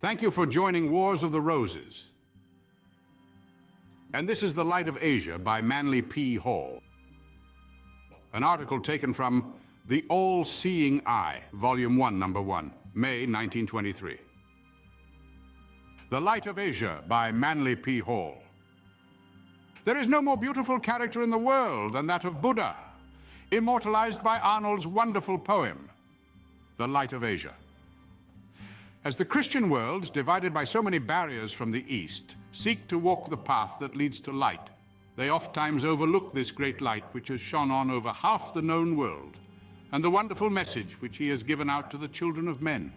Thank you for joining Wars of the Roses. And this is The Light of Asia by Manly P. Hall. An article taken from The All-Seeing Eye, Volume 1, Number 1, May 1923. The Light of Asia by Manly P. Hall. There is no more beautiful character in the world than that of Buddha, immortalized by Arnold's wonderful poem, The Light of Asia. As the Christian worlds, divided by so many barriers from the East, seek to walk the path that leads to light, they oftentimes overlook this great light which has shone on over half the known world, and the wonderful message which he has given out to the children of men.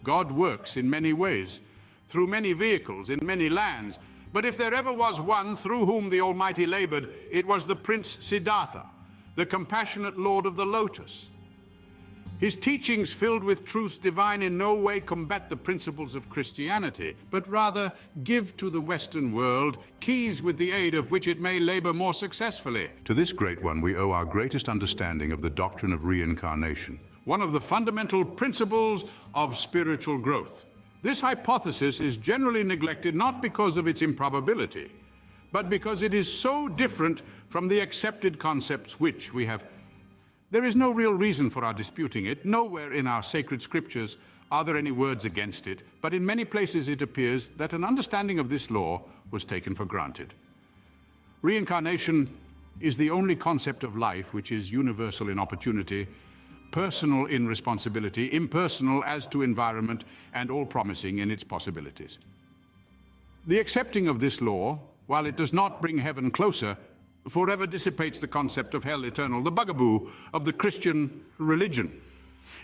God works in many ways, through many vehicles, in many lands, but if there ever was one through whom the Almighty labored, it was the Prince Siddhartha, the compassionate Lord of the Lotus. His teachings, filled with truths divine, in no way combat the principles of Christianity, but rather give to the Western world keys with the aid of which it may labor more successfully. To this great one we owe our greatest understanding of the doctrine of reincarnation, one of the fundamental principles of spiritual growth. This hypothesis is generally neglected not because of its improbability, but because it is so different from the accepted concepts which we have. There is no real reason for our disputing it. Nowhere in our sacred scriptures are there any words against it, but in many places it appears that an understanding of this law was taken for granted. Reincarnation is the only concept of life which is universal in opportunity, personal in responsibility, impersonal as to environment, and all-promising in its possibilities. The accepting of this law, while it does not bring heaven closer, forever dissipates the concept of hell eternal, the bugaboo of the Christian religion.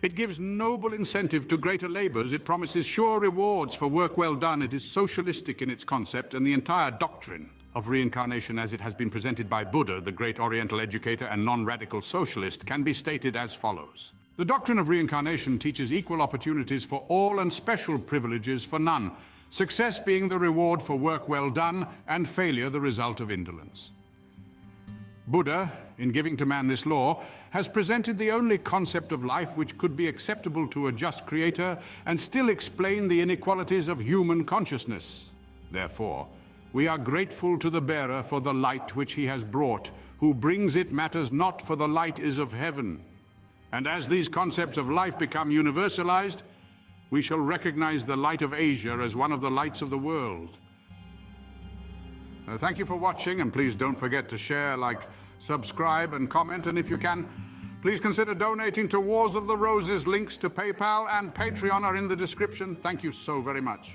It gives noble incentive to greater labors. It promises sure rewards for work well done. It is socialistic in its concept, and the entire doctrine of reincarnation as it has been presented by Buddha, the great Oriental educator and non-radical socialist, can be stated as follows. The doctrine of reincarnation teaches equal opportunities for all and special privileges for none, success being the reward for work well done and failure the result of indolence. Buddha, in giving to man this law, has presented the only concept of life which could be acceptable to a just creator and still explain the inequalities of human consciousness. Therefore, we are grateful to the bearer for the light which he has brought, who brings it matters not, for the light is of heaven. And as these concepts of life become universalized, we shall recognize the light of Asia as one of the lights of the world. Thank you for watching, and please don't forget to share, like, subscribe and comment, and if you can, please consider donating to Wars of the Roses. Links to PayPal and Patreon are in the description. Thank you so very much.